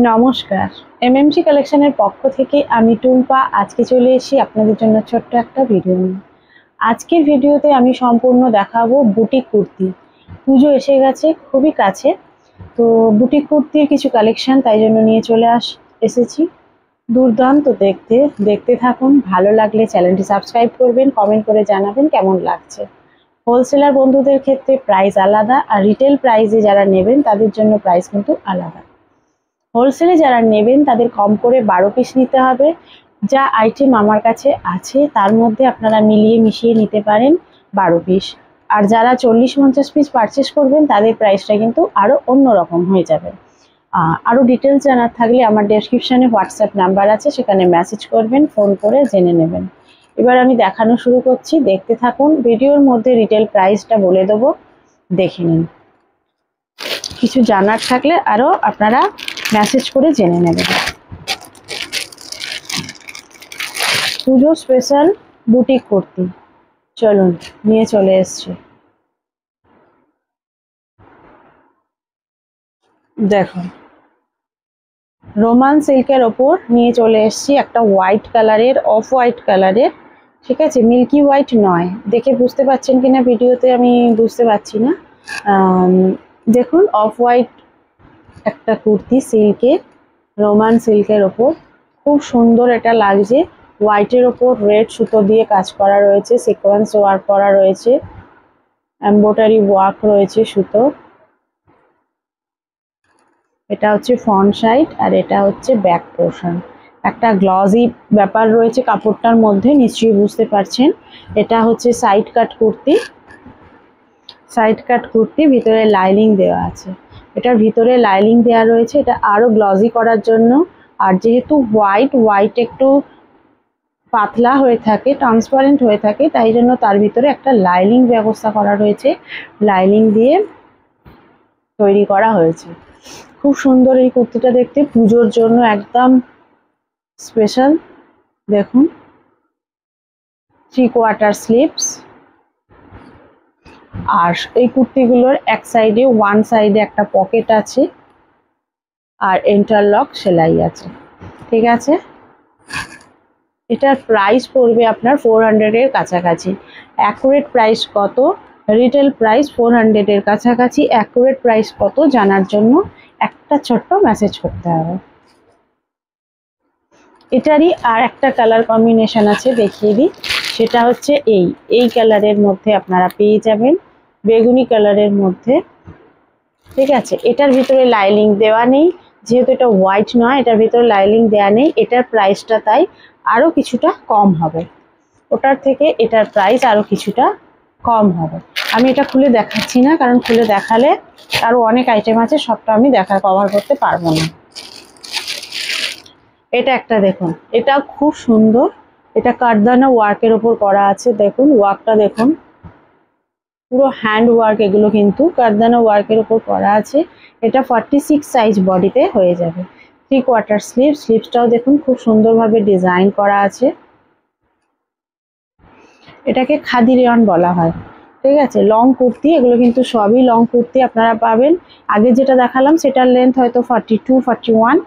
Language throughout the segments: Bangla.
নমস্কার, এমএমসি কালেকশনের পক্ষ থেকে আমি টুম্পা আজকে চলে এসেছি আপনাদের জন্য ছোট্ট একটা ভিডিও নিয়ে। আজকের ভিডিওতে আমি সম্পূর্ণ দেখাবো বুটিক কুর্তি। পুজো এসে গেছে খুবই কাছে, তো বুটিক কুর্তির কিছু কালেকশন তাই জন্য নিয়ে চলে এসেছি। দুর্দান্ত দেখতে, দেখতে থাকুন। ভালো লাগলে চ্যানেলটি সাবস্ক্রাইব করবেন, কমেন্ট করে জানাবেন কেমন লাগছে। হোলসেলার বন্ধুদের ক্ষেত্রে প্রাইস আলাদা, আর রিটেল প্রাইসে যারা নেবেন তাদের জন্য প্রাইস কিন্তু আলাদা। হোলসেলে যারা নেবেন তাদের কম করে 12 পিস নিতে হবে। যা আইটেম আমার কাছে আছে তার মধ্যে আপনারা মিলিয়ে মিশিয়ে নিতে পারেন 12 পিস। আর যারা 40-50 পিস পারচেস করবেন তাদের প্রাইসটা কিন্তু আরও অন্যরকম হয়ে যাবে। আরও ডিটেলস জানার থাকলে আমার ডেসক্রিপশানে হোয়াটসঅ্যাপ নাম্বার আছে, সেখানে মেসেজ করবেন, ফোন করে জেনে নেবেন। এবার আমি দেখানো শুরু করছি, দেখতে থাকুন। ভিডিওর মধ্যে রিটেল প্রাইসটা বলে দেবো, দেখে নিন। কিছু জানার থাকলে আরও আপনারা মেসেজ করে জেনে নেবেন। পুজো স্পেশাল বুটিক কুর্তি চলুন নিয়ে চলে এসছি। দেখুন, রোমান সিল্কের ওপর নিয়ে চলে এসছি একটা হোয়াইট কালারের, অফ হোয়াইট কালারের, ঠিক আছে, মিল্কি হোয়াইট নয়। দেখে বুঝতে পারছেন কিনা ভিডিওতে আমি বুঝতে পারছি না। দেখুন, অফ হোয়াইট একটা কুর্তি সিল্কের, রোমান সিল্কের ওপর খুব সুন্দর এটা লাগছে। হোয়াইটের ওপর রেড সুতো দিয়ে কাজ করা রয়েছে, সিকোয়েন্স ওয়ার্ক করা রয়েছে, এমব্রয়ডারি ওয়ার্ক রয়েছে সুতো। এটা হচ্ছে ফ্রন্ট সাইড আর এটা হচ্ছে ব্যাক পোর্শন। একটা গ্লজি ব্যাপার রয়েছে কাপড়টার মধ্যে, নিশ্চয়ই বুঝতে পারছেন। এটা হচ্ছে সাইড কাট কুর্তি, সাইড কাট কুর্তি, ভিতরে লাইনিং দেওয়া আছে। এটার ভিতরে লাইনিং দেওয়া রয়েছে, এটা আরো গ্লজি করার জন্য। আর যেহেতু হোয়াইট একটু পাতলা হয়ে থাকে, ট্রান্সপারেন্ট হয়ে থাকে, তাই জন্য তার ভিতরে একটা লাইনিং ব্যবস্থা করা রয়েছে, লাইনিং দিয়ে তৈরি করা হয়েছে। খুব সুন্দর এই কুর্তিটা দেখতে, পুজোর জন্য একদম স্পেশাল। দেখুন, 3/4 স্লিভস। আর এই কুর্তিগুলোর এক সাইডে, ওয়ান সাইডে একটা পকেট আছে আর ইন্টারলক সেলাই আছে, ঠিক আছে। এটার প্রাইস পড়বে আপনার 400 এর কাছাকাছি। অ্যাকুরেট প্রাইস কত, রিটেল প্রাইস 400 এর কাছাকাছি। অ্যাকুরেট প্রাইস কত জানার জন্য একটা ছোট্ট মেসেজ করতে হবে। এটারই আর একটা কালার কম্বিনেশন আছে, দেখিয়ে দিই। সেটা হচ্ছে এই কালারের মধ্যে আপনারা পেয়ে যাবেন, বেগুনি কালারের মধ্যে, ঠিক আছে। এটার ভিতরে লাইনিং দেওয়া নেই, যেহেতু এটা হোয়াইট নয়, এটার ভিতরে লাইনিং দেওয়া নেই। এটার প্রাইসটা তাই আরও কিছুটা কম হবে, ওটার থেকে এটার প্রাইস আরও কিছুটা কম হবে। আমি এটা খুলে দেখাচ্ছি না, কারণ খুলে দেখালে আরও অনেক আইটেম আছে, সবটা আমি কভার করতে পারবো না। এটা একটা দেখুন, এটা খুব সুন্দর। এটা কাঠদানা ওয়ার্কের ওপর করা আছে, দেখুন ওয়ার্কটা দেখুন, পুরো হ্যান্ড ওয়ার্ক। এগুলো কিন্তু কাঠদানা ওয়ার্কের ওপর করা আছে। এটা 46 সাইজ বডিতে হয়ে যাবে। 3/4 স্লিভ, স্লিভসটাও দেখুন খুব সুন্দরভাবে ডিজাইন করা আছে। এটাকে খাদি রেয়ন বলা হয়, ঠিক আছে। লং কুর্তি, এগুলো কিন্তু সবই লং কুর্তি আপনারা পাবেন। আগে যেটা দেখালাম সেটার লেন্থ হয়তো 42, 41,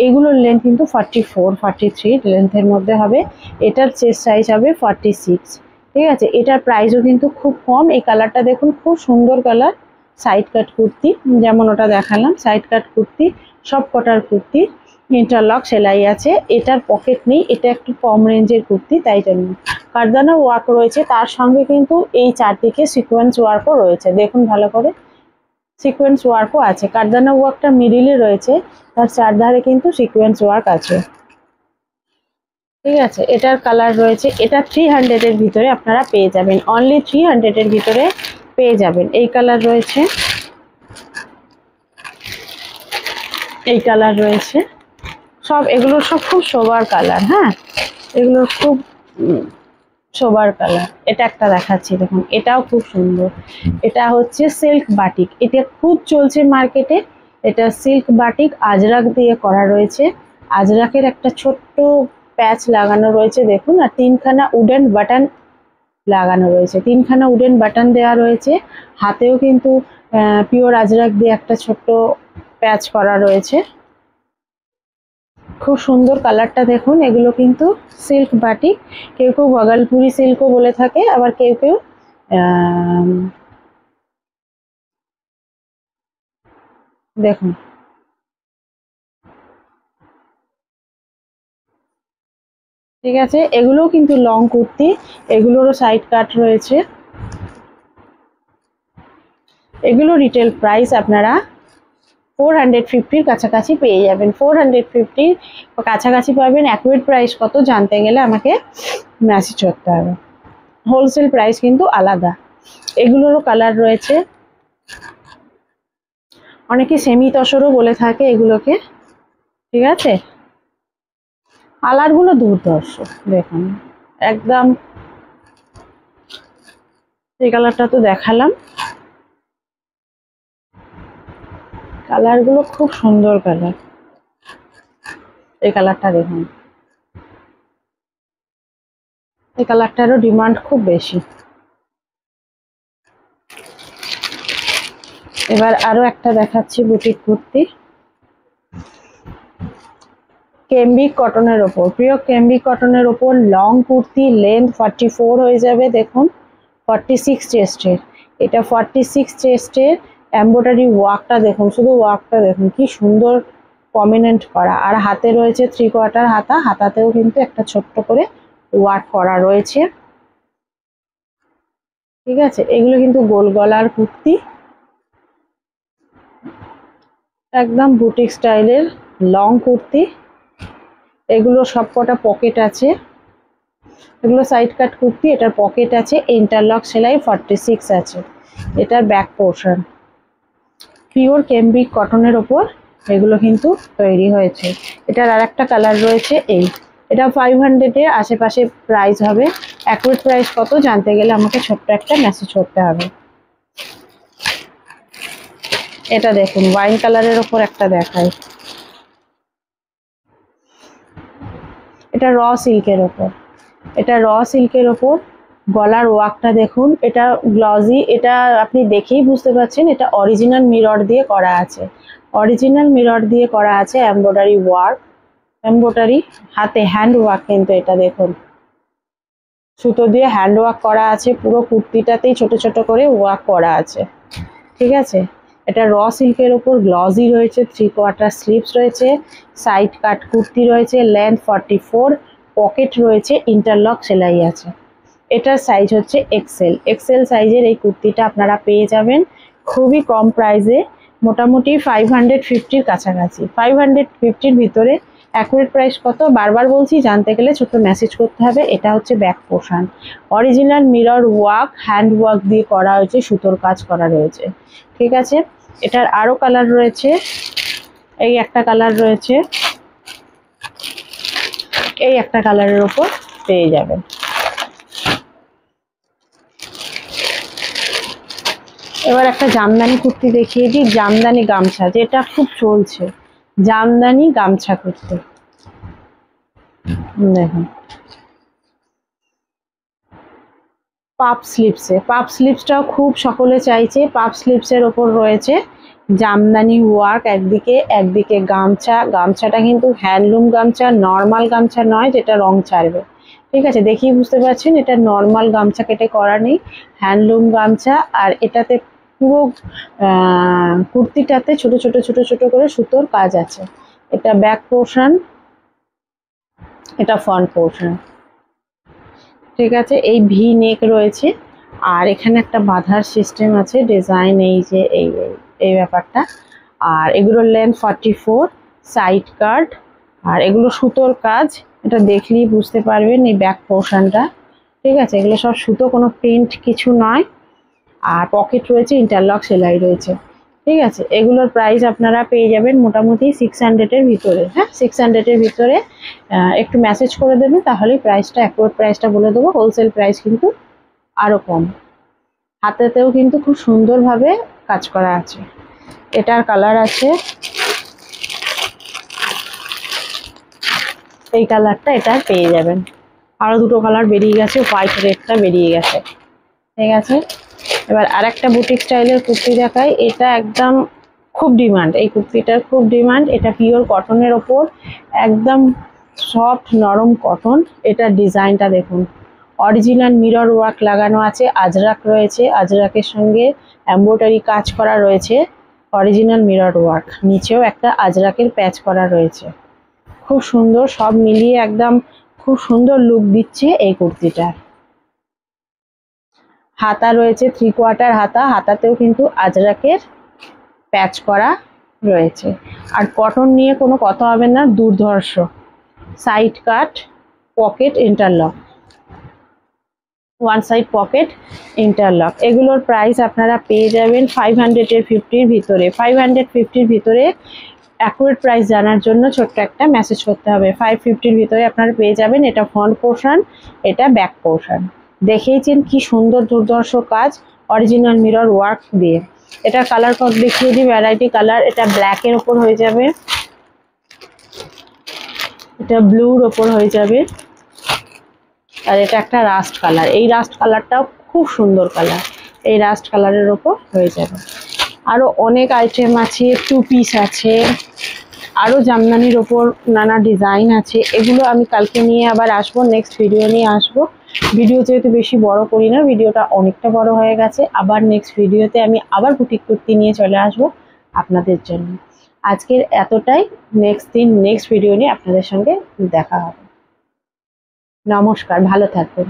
এগুলোর লেন্থ কিন্তু 44, 43 লেন্থের মধ্যে হবে। এটার চেস্ট সাইজ হবে 46, ঠিক আছে। এটার প্রাইসও কিন্তু খুব কম। এই কালারটা দেখুন, খুব সুন্দর কালার। সাইড কাট কুর্তি, যেমন ওটা দেখালাম সাইড কাট কুর্তি, সব কটার কুর্তি ইন্টারলক সেলাই আছে। এটার পকেট নেই, এটা একটু কম রেঞ্জের কুর্তি, তাই জন্য। কাঠদানা ওয়ার্ক রয়েছে, তার সঙ্গে কিন্তু এই চারদিকে সিকোয়েন্স ওয়ার্কও রয়েছে, দেখুন ভালো করে। সিকোয়েন্স ওয়ার্কও আছে, কাঠদানা ওয়ার্কটা মিডিলে রয়েছে, তার চারধারে কিন্তু সিকোয়েন্স ওয়ার্ক আছে, ঠিক আছে। এটার কালার রয়েছে, এটা 300 এর ভিতরে আপনারা পেয়ে যাবেন, অনলি 300 এর ভিতরে পেয়ে যাবেন। এই কালার রয়েছে, এই কালার রয়েছে, সব এগুলো সব খুব সোবার কালার। হ্যাঁ, এগুলো খুব সোবার কালার। এটা একটা দেখাচ্ছি, দেখুন এটাও খুব সুন্দর। এটা হচ্ছে সিল্ক বাটিক, এটা খুব চলছে মার্কেটে। এটা সিল্ক বাটিক আজরাক দিয়ে করা রয়েছে। আজরাকের একটা ছোট্ট প্যাচ লাগানো রয়েছে দেখুন, আর 3খানা উডেন বাটন লাগানো রয়েছে, 3খানা উডেন বাটন দেওয়া রয়েছে। হাতেও কিন্তু পিওর আজরাক দিয়ে একটা ছোট্ট প্যাচ করা রয়েছে। খুব সুন্দর কালারটা দেখুন। এগুলো কিন্তু সিল্ক বাটিক, কেউ কেউ ভাগলপুরি সিল্কও বলে থাকে, আবার কেউ কেউ দেখুন ঠিক আছে, এগুলোও কিন্তু লং কুর্তি, এগুলোরও সাইড কাট রয়েছে। এগুলো রিটেল প্রাইস আপনারা 450-র কাছাকাছি পেয়ে যাবেন। 450-র কাছাকাছি পাবেন। অ্যাকুরেট প্রাইস কত জানতে গেলে আমাকে মেসেজ করতে হবে, হোলসেল প্রাইস কিন্তু আলাদা। এগুলোরও কালার রয়েছে, অনেকে সেমি তসরও বলে থাকে এগুলোকে। ঠিক আছে, কালারগুলো দুর্ধর্ষ দেখুন, একদম এই কালারটা তো দেখালাম, কালারগুলো খুব সুন্দর কালার। এই কালারটা দেখুন, এই কালারটারও ডিমান্ড খুব বেশি। এবার আরো একটা দেখাচ্ছি বুটিক কুর্তি, কেম্বিক কটনের ওপর, প্রিয় কেম্বিক কটনের ওপর লং কুর্তি, লেন্থ 44 হয়ে যাবে। দেখুন 46 চেস্টের, এটা 46 চেস্টের। এমব্রয়ডারি ওয়ার্কটা দেখুন, শুধু ওয়ার্কটা দেখুন কি সুন্দর প্রমিনেন্ট করা। আর হাতে রয়েছে 3/4 হাতা, হাতাতেও কিন্তু একটা ছোট্ট করে ওয়ার্ক করা রয়েছে। ঠিক আছে, এগুলো কিন্তু গোল গলার কুর্তি, একদম বুটিক স্টাইলের লং কুর্তি। এগুলো সবকটা পকেট আছে, এগুলো সাইড কাট কুর্তি, এটার পকেট আছে, ইন্টারলক সেলাই 46 আছে। এটার ব্যাক পোর্শন পিওর কেম্বিক কটনের ওপর এগুলো কিন্তু তৈরি হয়েছে। এটার আর একটা কালার রয়েছে, এটা 500-এর আশেপাশে প্রাইস হবে। অ্যাকুরেট প্রাইস কত জানতে গেলে আমাকে ছোট্ট একটা মেসেজ করতে হবে। এটা দেখুন ওয়াইন কালারের ওপর একটা দেখায়, এটা র সিল্কের ওপর, এটা র সিল্কের ওপর গলার ওয়ার্কটা দেখুন, এটা গ্লজি, এটা আপনি দেখেই বুঝতে পারছেন এটা অরিজিনাল মিরর দিয়ে করা আছে। অরিজিনাল মিরর দিয়ে করা আছে, এমব্রয়ডারি ওয়ার্ক, এমব্রয়ডারি হাতে হ্যান্ড ওয়ার্ক, কিন্তু এটা দেখুন সুতো দিয়ে হ্যান্ড ওয়ার্ক করা আছে, পুরো কুর্তিটাতেই ছোট ছোট করে ওয়ার্ক করা আছে। ঠিক আছে, এটা র সিল্কের ওপর গ্লজি রয়েছে, 3/4 স্লিভস রয়েছে, সাইড কাট কুর্তি রয়েছে, লেন্থ 44, পকেট রয়েছে, ইন্টারলক সেলাই আছে। এটার সাইজ হচ্ছে এক্সেল। এক্সেল সাইজের এই কুর্তিটা আপনারা পেয়ে যাবেন খুবই কম প্রাইসে, মোটামুটি 550-র কাছাকাছি, 550-র ভিতরে। অ্যাকুরেট প্রাইস কত বারবার বলছি, জানতে গেলে ছোট্ট মেসেজ করতে হবে। এটা হচ্ছে back portion, original mirror work, hand work দিয়ে করা হয়েছে, সুতোর কাজ করা রয়েছে। ঠিক আছে, এটার আরো কালার রয়েছে, এই একটা কালার রয়েছে, এই একটা কালারের ওপর পেয়ে যাবেন। এবার একটা জামদানি কুর্তি দেখিয়ে দিই, জামদানি গামছা, যেটা খুব চলছে, জামদানি গামছা কুর্তি দেখুন, পাপ স্লিভসে, পাপ স্লিভসটাও খুব সকলে চাইছে। পাপ স্লিভসের ওপর রয়েছে জামদানি ওয়ার্ক, একদিকে একদিকে গামছা, গামছাটা কিন্তু হ্যান্ডলুম গামছা, নর্মাল গামছা নয় যেটা রং ছাড়বে। ঠিক আছে, দেখি বুঝতে পারছেন এটা নর্মাল গামছা কেটে করা নেই, হ্যান্ডলুম গামছা। আর এটাতে পুরো কুর্তিটাতে ছোট ছোট ছোট ছোট করে সুতোর কাজ আছে। এটা ব্যাক পোর্শন, এটা ফ্রন্ট পোর্শন। ঠিক আছে, এই ভি নেক রয়েছে, আর এখানে একটা বাঁধার সিস্টেম আছে, ডিজাইন এই যে এই এই ব্যাপারটা। আর এগুলোর লেন্থ 44, সাইড কাট, আর এগুলো সুতোর কাজ, এটা দেখলেই বুঝতে পারবেন এই ব্যাক পোর্শনটা। ঠিক আছে, এগুলো সব সুতো, কোনো প্রিন্ট কিছু নয়। আর পকেট রয়েছে, ইন্টারলক সেলাই রয়েছে। ঠিক আছে, এগুলোর প্রাইস আপনারা পেয়ে যাবেন মোটামুটি 600-এর ভিতরে। হ্যাঁ, 600-এর ভিতরে। একটু মেসেজ করে দেবেন, তাহলেই প্রাইসটা, অ্যাকুরেট প্রাইসটা বলে দেবো। হোলসেল প্রাইস কিন্তু আরো কম। হাতেতেও কিন্তু খুব সুন্দরভাবে কাজ করা আছে। এটার কালার আছে, এই কালারটা এটা পেয়ে যাবেন। আরো দুটো কালার বেরিয়ে গেছে, হোয়াইট রেডটা বেরিয়ে গেছে। ঠিক আছে, এবার আর একটা বুটিক স্টাইলের কুর্তি দেখাই, এটা একদম খুব ডিমান্ড, এই কুর্তিটার খুব ডিমান্ড। এটা পিওর কটনের ওপর, একদম সফট নরম কটন। এটা ডিজাইনটা দেখুন, অরিজিনাল মিরর ওয়ার্ক লাগানো আছে, আজরাক রয়েছে, আজরাকের সঙ্গে এমব্রয়ডারি কাজ করা রয়েছে, অরিজিনাল মিরর ওয়ার্ক। নিচেও একটা আজরাকের প্যাচ করা রয়েছে, খুব সুন্দর। সব মিলিয়ে একদম খুব সুন্দর লুক দিচ্ছে এই কুর্তিটার। হাতা রয়েছে 3/4 হাতা, হাতাতেও কিন্তু আজরাকের প্যাচ করা রয়েছে। আর কটন নিয়ে কোনো কথা হবে না, দুর্ধর্ষ। সাইড কাট, pocket interlock, one side pocket interlock. এগুলোর প্রাইস আপনারা পেয়ে যাবেন 550-র ভিতরে। 550-র ভিতরে অ্যাকুরেট প্রাইস জানার জন্য ছোট্ট একটা মেসেজ করতে হবে। 550-র ভিতরে আপনারা পেয়ে যাবেন। এটা ফ্রন্ট পোর্শন, এটা ব্যাক পোর্শন। দেখেইছেন কি সুন্দর দুর্ধর্ষ কাজ অরিজিনাল মিরর ওয়ার্ক দিয়ে। এটা কালার কোড দেখিয়ে দিই, ভ্যারাইটি কালার। এটা ব্ল্যাকের ওপর হয়ে যাবে, এটা ব্লুর ওপর হয়ে যাবে, আর এটা একটা রাস্ট কালার। এই রাস্ট কালারটাও খুব সুন্দর কালার, এই রাস্ট কালারের ওপর হয়ে যাবে। আরো অনেক আইটেম আছে, 2 পিস আছে, আরো জামদানির ওপর নানা ডিজাইন আছে। এগুলো আমি কালকে নিয়ে আবার আসবো, নেক্সট ভিডিও নিয়ে আসবো। ভিডিও যেহেতু বেশি বড় করি না, ভিডিওটা অনেকটা বড় হয়ে গেছে। আবার নেক্সট ভিডিওতে আমি আবার বুটিক কুর্তি নিয়ে চলে আসবো আপনাদের জন্য। আজকের এতটাই, নেক্সট দিন নেক্সট ভিডিও নিয়ে আপনাদের সঙ্গে দেখা হবে। নমস্কার, ভালো থাকবেন।